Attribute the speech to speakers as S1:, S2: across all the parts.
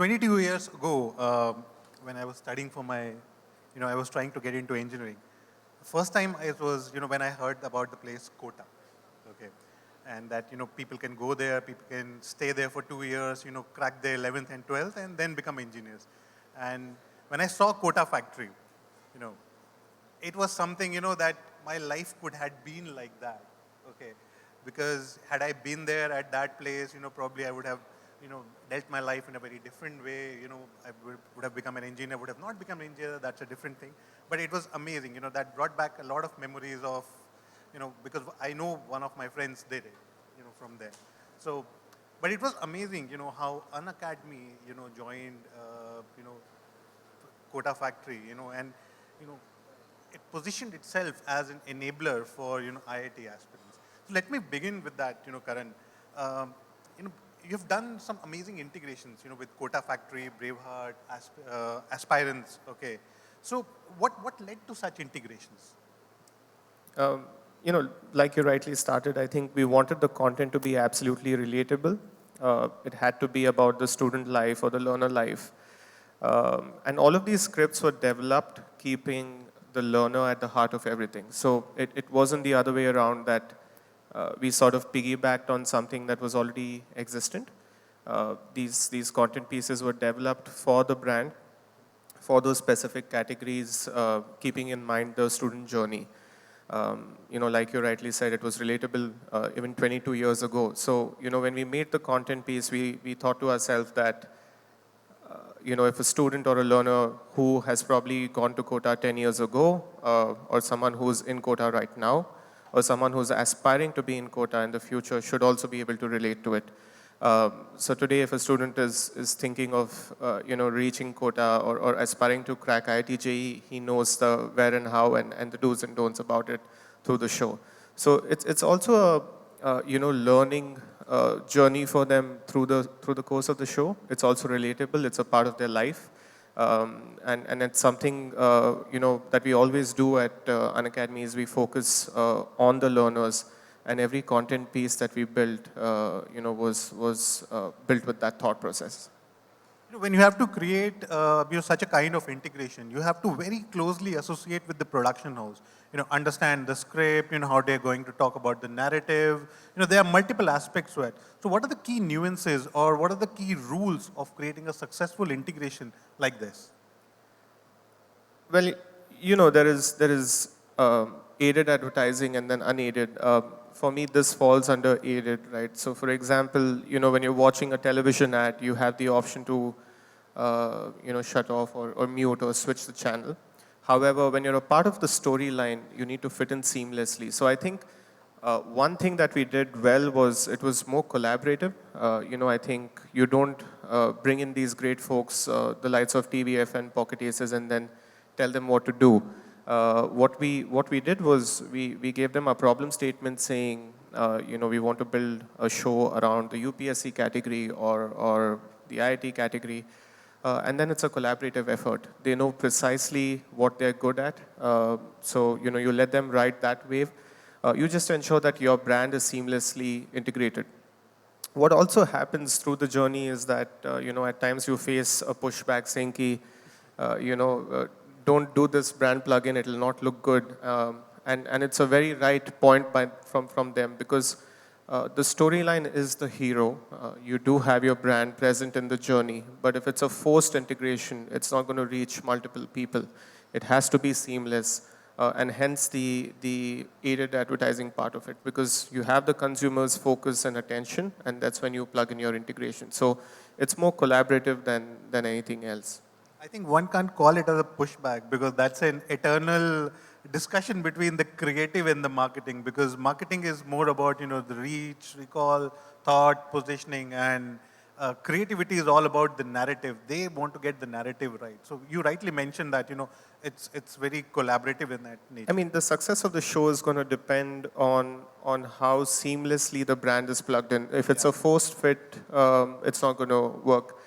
S1: 22 years ago, when I was studying for my, I was trying to get into engineering. First time it was, when I heard about the place Kota, okay, and that, people can go there, people can stay there for 2 years, crack their 11th and 12th, and then become engineers. And when I saw Kota factory, you know, it was something, that my life could have been like that, okay? Because had I been there at that place, probably I would have, dealt my life in a very different way, I would have become an engineer, would have not become an engineer, that's a different thing. But it was amazing, that brought back a lot of memories of, because I know one of my friends did it, from there. So, but it was amazing, how Unacademy, joined, Kota factory, and, you know, it positioned itself as an enabler for IIT aspirants. So let me begin with that, Karan. Um, you know, you've done some amazing integrations, with Kota Factory, Braveheart, aspirants. Okay, so what led to such integrations?
S2: Like you rightly started, I think we wanted the content to be absolutely relatable. It had to be about the student life or the learner life. And all of these scripts were developed keeping the learner at the heart of everything. So it wasn't the other way around that we sort of piggybacked on something that was already existent. These content pieces were developed for the brand, for those specific categories, keeping in mind the student journey. Like you rightly said, it was relatable even 22 years ago. So, when we made the content piece, we thought to ourselves that, if a student or a learner who has probably gone to Kota 10 years ago, or someone who's in Kota right now, or someone who's aspiring to be in Kota in the future should also be able to relate to it. So today, if a student is thinking of, reaching Kota or aspiring to crack IIT JEE, he knows the where and how and the do's and don'ts about it through the show. So it's also a, learning journey for them through the course of the show. It's also relatable. It's a part of their life. And it's something, that we always do at Unacademy is we focus on the learners, and every content piece that we built, was built with that thought process.
S1: When you have to create such a kind of integration, you have to very closely associate with the production house. Understand the script, how they're going to talk about the narrative. There are multiple aspects to it. So what are the key nuances or what are the key rules of creating a successful integration like this?
S2: Well, there is aided advertising and then unaided. For me, this falls under aided, right? So for example, when you're watching a television ad, you have the option to, shut off or mute or switch the channel. However, when you're a part of the storyline, you need to fit in seamlessly. So I think one thing that we did well was it was more collaborative. I think you don't bring in these great folks, the likes of TVF and Pocket Aces, and then tell them what to do. What we did was we gave them a problem statement saying, we want to build a show around the UPSC category or the IIT category. And then it's a collaborative effort. They know precisely what they're good at. So, you let them ride that wave. You just ensure that your brand is seamlessly integrated. What also happens through the journey is that, at times you face a pushback saying, don't do this brand plugin, it will not look good. And it's a very right point from them because the storyline is the hero. You do have your brand present in the journey, but if it's a forced integration, it's not going to reach multiple people. It has to be seamless, and hence the aided advertising part of it, because you have the consumer's focus and attention, and that's when you plug in your integration. So it's more collaborative than anything else.
S1: I think one can't call it as a pushback because that's an eternal discussion between the creative and the marketing, because marketing is more about, the reach, recall, thought, positioning, and creativity is all about the narrative. They want to get the narrative right. So you rightly mentioned that, it's very collaborative in that nature.
S2: I mean, the success of the show is going to depend on how seamlessly the brand is plugged in. If it's a forced fit, it's not going to work.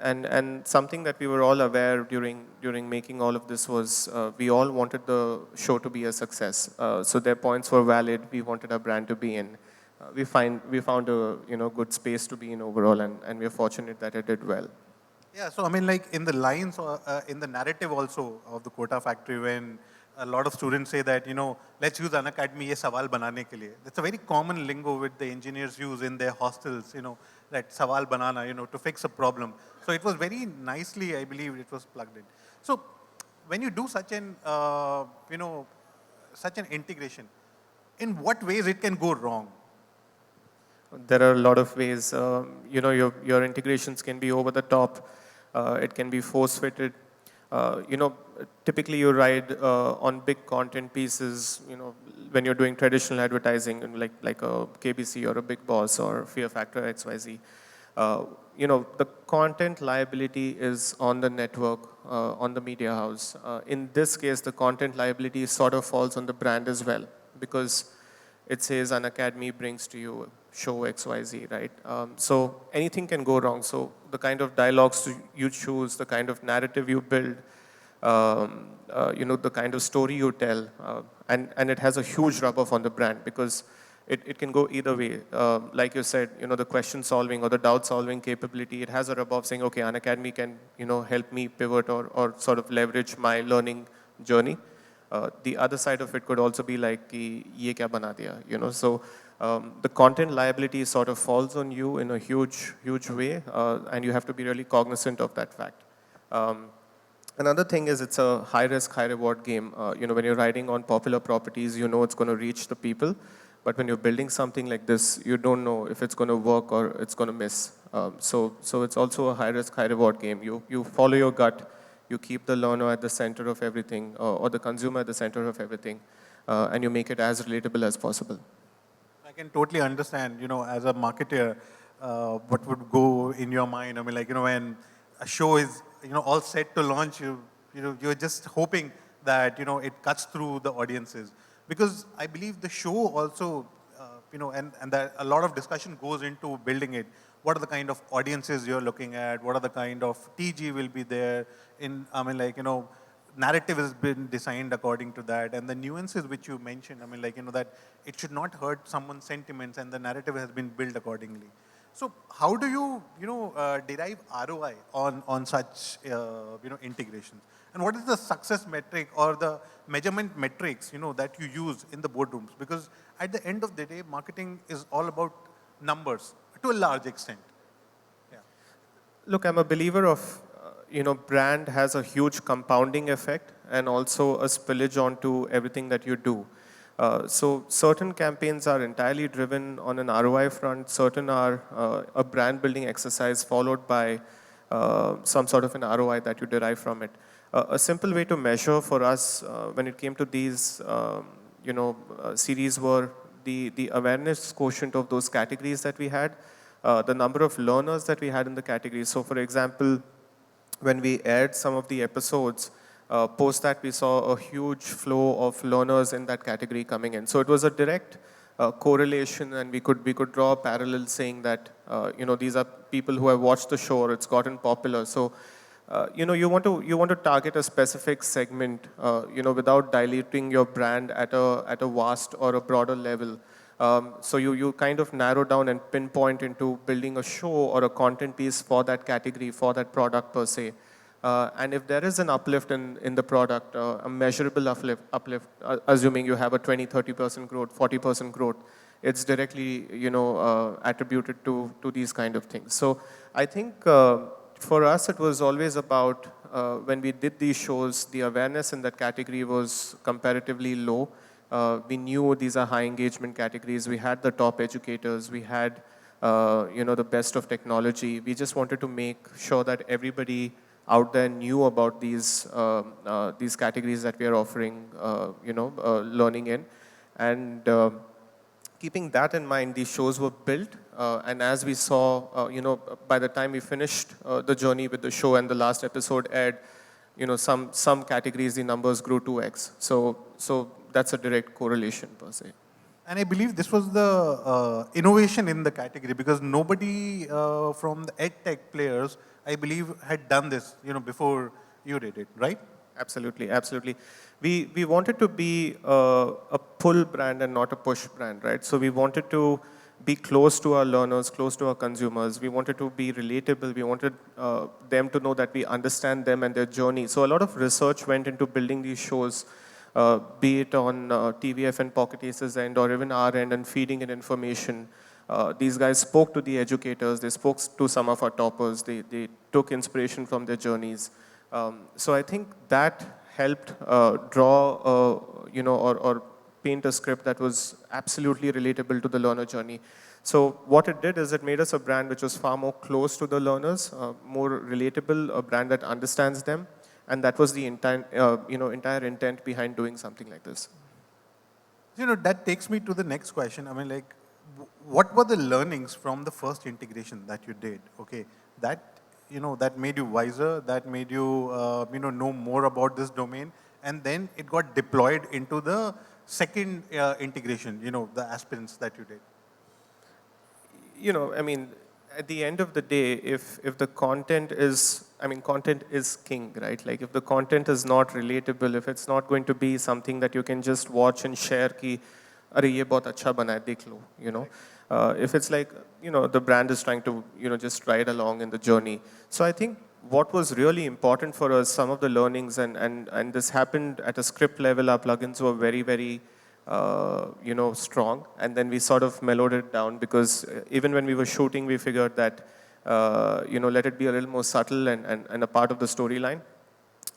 S2: And something that we were all aware during making all of this was we all wanted the show to be a success. So their points were valid. We wanted our brand to be in. We found a good space to be in overall, and we're fortunate that it did well.
S1: Yeah, so I mean, like in the lines or in the narrative also of the Kota factory, when a lot of students say that, let's use Unacademy ye sawal banane ke liye. That's a very common lingo with the engineers use in their hostels, that sawal banana, to fix a problem. So it was very nicely, I believe, it was plugged in. So when you do such an integration, in what ways it can go wrong?
S2: There are a lot of ways. Your integrations can be over the top. It can be force fitted. Typically you ride on big content pieces. When you're doing traditional advertising, and like a KBC or a Big Boss or Fear Factor XYZ. The content liability is on the network, on the media house. In this case, the content liability sort of falls on the brand as well, because it says an academy brings to you show XYZ, right? So anything can go wrong. So the kind of dialogues you choose, the kind of narrative you build, the kind of story you tell, and it has a huge rub-off on the brand, because it can go either way. Like you said, the question solving or the doubt solving capability, it has a rub-off saying, okay, Unacademy can, help me pivot or sort of leverage my learning journey. The other side of it could also be like, ki, ye kya bana diya, so the content liability sort of falls on you in a huge, huge way, and you have to be really cognizant of that fact. Another thing is it's a high risk, high reward game. When you're riding on popular properties, it's going to reach the people. But when you're building something like this, you don't know if it's going to work or it's going to miss. So it's also a high risk, high reward game. You follow your gut, you keep the learner at the center of everything, or the consumer at the center of everything, and you make it as relatable as possible.
S1: I can totally understand, as a marketer, what would go in your mind. I mean, like, when a show is, all set to launch, you're just hoping that, it cuts through the audiences. Because I believe the show also, and that a lot of discussion goes into building it. What are the kind of audiences you're looking at? What are the kind of TG will be there? Narrative has been designed according to that, and the nuances which you mentioned, that it should not hurt someone's sentiments, and the narrative has been built accordingly. So how do you, derive ROI on such, integrations? And what is the success metric or the measurement metrics, that you use in the boardrooms? Because at the end of the day, marketing is all about numbers to a large extent. Yeah.
S2: Look, I'm a believer of, brand has a huge compounding effect and also a spillage onto everything that you do. So certain campaigns are entirely driven on an ROI front, certain are a brand building exercise followed by some sort of an ROI that you derive from it. A simple way to measure for us when it came to these series were the awareness quotient of those categories that we had, the number of learners that we had in the categories. So for example, when we aired some of the episodes, post that we saw a huge flow of learners in that category coming in. So it was a direct correlation, and we could draw a parallel saying that these are people who have watched the show or it's gotten popular. So you want to target a specific segment, without diluting your brand at a vast or a broader level. So you kind of narrow down and pinpoint into building a show or a content piece for that category, for that product per se. And if there is an uplift in the product, a measurable uplift, assuming you have a 20, 30% growth, 40% growth, it's directly attributed to these kind of things. So I think for us it was always about when we did these shows, the awareness in that category was comparatively low. We knew these are high engagement categories. We had the top educators. We had the best of technology. We just wanted to make sure that everybody out there knew about these categories that we are offering, learning in. And keeping that in mind, these shows were built. And as we saw, by the time we finished the journey with the show and the last episode aired, some categories, the numbers grew 2x. So that's a direct correlation per se.
S1: And I believe this was the innovation in the category, because nobody from the edtech players, I believe, had done this, before you did it, right?
S2: Absolutely, absolutely. We wanted to be a pull brand and not a push brand, right? So we wanted to be close to our learners, close to our consumers. We wanted to be relatable. We wanted them to know that we understand them and their journey. So a lot of research went into building these shows, be it on TVF and Pocket Aces end or even our end, and feeding in information. These guys spoke to the educators. They spoke to some of our toppers. They took inspiration from their journeys. So I think that helped draw, or paint a script that was absolutely relatable to the learner journey. So what it did is it made us a brand which was far more close to the learners, more relatable, a brand that understands them, and that was the entire intent behind doing something like this.
S1: That takes me to the next question. I mean, like, what were the learnings from the first integration that you did? Okay, that made you wiser, that made you, know more about this domain, and then it got deployed into the second integration, the aspirants that you did.
S2: I mean, at the end of the day, if the content is, content is king, right? Like if the content is not relatable, if it's not going to be something that you can just watch and share ki, "Arey, ye bahut acha bana hai, dekh lo," if it's like, the brand is trying to, just ride along in the journey. So I think what was really important for us, some of the learnings, and this happened at a script level, our plugins were very, very, strong. And then we sort of mellowed it down because even when we were shooting, we figured that, let it be a little more subtle and a part of the storyline.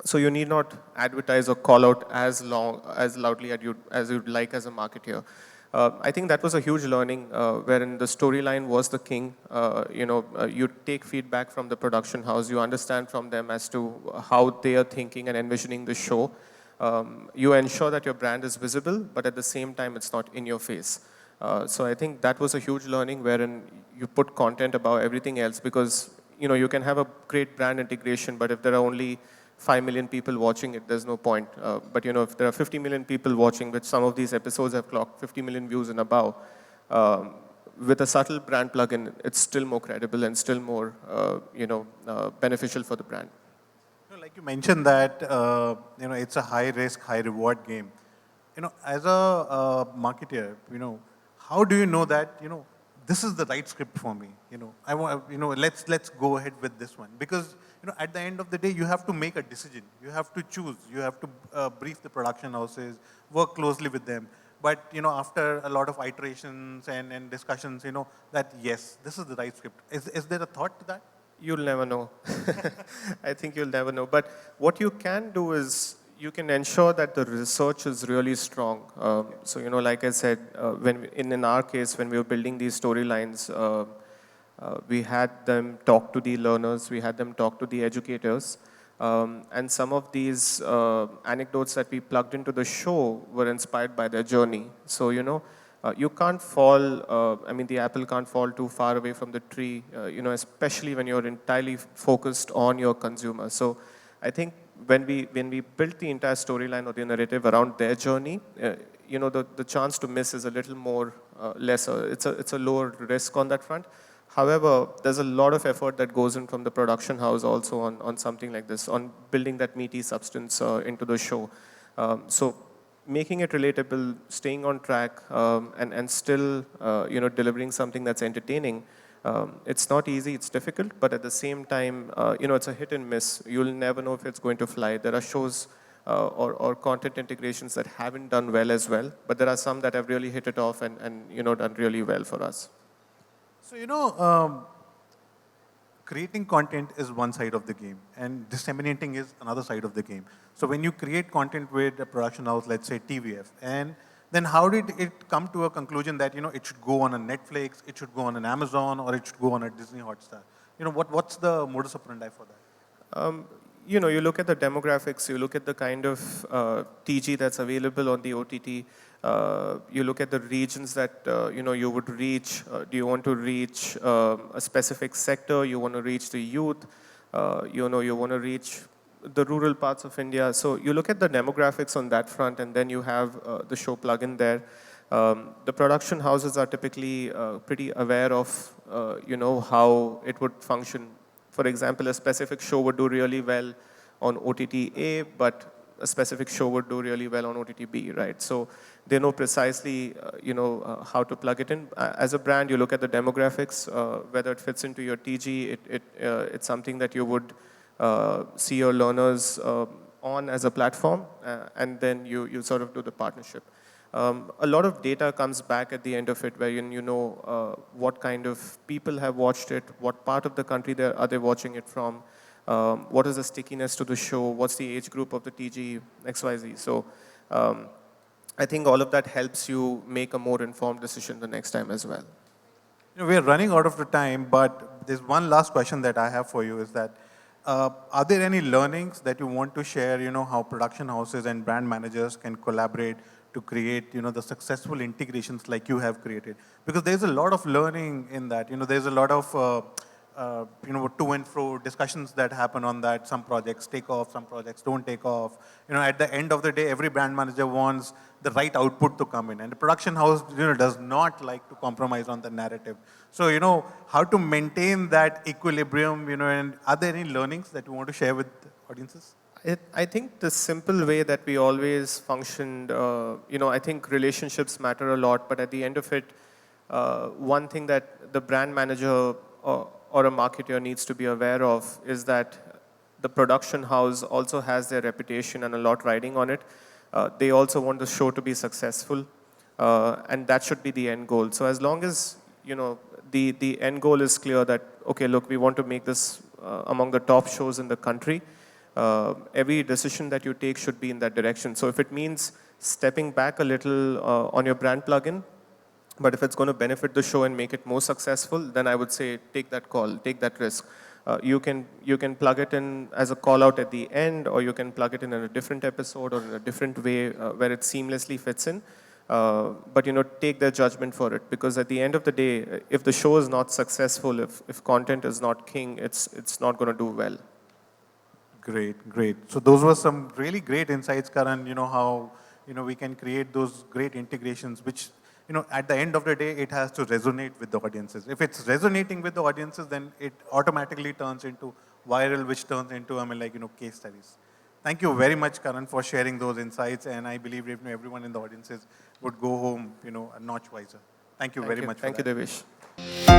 S2: So you need not advertise or call out as loudly as you'd like as a marketer. I think that was a huge learning, wherein the storyline was the king. You take feedback from the production house, you understand from them as to how they are thinking and envisioning the show. You ensure that your brand is visible, but at the same time, it's not in your face. So I think that was a huge learning, wherein you put content above everything else, because you can have a great brand integration, but if there are only 5 million people watching it, there's no point. But if there are 50 million people watching, which some of these episodes have clocked 50 million views and above, with a subtle brand plugin, it's still more credible and still more, beneficial for the brand.
S1: Like you mentioned that, it's a high risk, high reward game. As a marketer, how do you know that, this is the right script for me? I want, let's go ahead with this one. Because, at the end of the day, you have to make a decision. You have to choose. You have to brief the production houses, work closely with them. But, after a lot of iterations and discussions, that yes, this is the right script. Is there a thought to that?
S2: You'll never know. I think you'll never know. But what you can do is you can ensure that the research is really strong. So, like I said, in our case, when we were building these storylines, we had them talk to the learners, we had them talk to the educators. And some of these anecdotes that we plugged into the show were inspired by their journey. So, you can't fall, the apple can't fall too far away from the tree, especially when you're entirely focused on your consumer. So I think when we built the entire storyline or the narrative around their journey, the chance to miss is a little more lesser. It's a lower risk on that front. However, there's a lot of effort that goes in from the production house also on something like this, on building that meaty substance into the show. So making it relatable, staying on track, and still, delivering something that's entertaining. It's not easy, it's difficult, but at the same time, it's a hit and miss. You'll never know if it's going to fly. There are shows or content integrations that haven't done well as well, but there are some that have really hit it off and done really well for us.
S1: So, creating content is one side of the game, and disseminating is another side of the game. So when you create content with a production house, let's say TVF, and then how did it come to a conclusion that, it should go on a Netflix, it should go on an Amazon, or it should go on a Disney Hotstar? What's the modus operandi for that?
S2: You look at the demographics, you look at the kind of TG that's available on the OTT, you look at the regions that you would reach. Do you want to reach a specific sector? You want to reach the youth? You want to reach the rural parts of India. So you look at the demographics on that front, and then you have the show plugin there. The production houses are typically pretty aware of how it would function. For example, a specific show would do really well on OTT A, but a specific show would do really well on OTT-B, right? So they know precisely, how to plug it in. As a brand, you look at the demographics, whether it fits into your TG, it's something that you would see your learners on as a platform, and then you sort of do the partnership. A lot of data comes back at the end of it, where you know what kind of people have watched it, what part of the country are they watching it from, what is the stickiness to the show, what's the age group of the TG, XYZ. So I think all of that helps you make a more informed decision the next time as well.
S1: We are running out of the time, but there's one last question that I have for you is that, are there any learnings that you want to share, how production houses and brand managers can collaborate to create, the successful integrations like you have created? Because there's a lot of learning in that. There's a lot of, to and fro discussions that happen on that. Some projects take off, some projects don't take off. At the end of the day, every brand manager wants the right output to come in. And the production house, does not like to compromise on the narrative. So, how to maintain that equilibrium, and are there any learnings that you want to share with audiences?
S2: I think the simple way that we always functioned, I think relationships matter a lot, but at the end of it, one thing that the brand manager or a marketer needs to be aware of is that the production house also has their reputation and a lot riding on it. They also want the show to be successful, and that should be the end goal. So as long as, the end goal is clear that, okay, look, we want to make this among the top shows in the country, every decision that you take should be in that direction. So if it means stepping back a little on your brand plugin, but if it's going to benefit the show and make it more successful, then I would say take that call, take that risk. You can plug it in as a call out at the end, or you can plug it in a different episode or in a different way where it seamlessly fits in. But take their judgment for it, because at the end of the day, if the show is not successful, if content is not king, it's not going to do well.
S1: Great, great. So those were some really great insights, Karan, how, we can create those great integrations, which, at the end of the day, it has to resonate with the audiences. If it's resonating with the audiences, then it automatically turns into viral, which turns into, case studies. Thank you very much, Karan, for sharing those insights. And I believe everyone in the audiences would go home, a notch wiser. Thank you very much for
S2: Thank you,
S1: that.
S2: Devesh.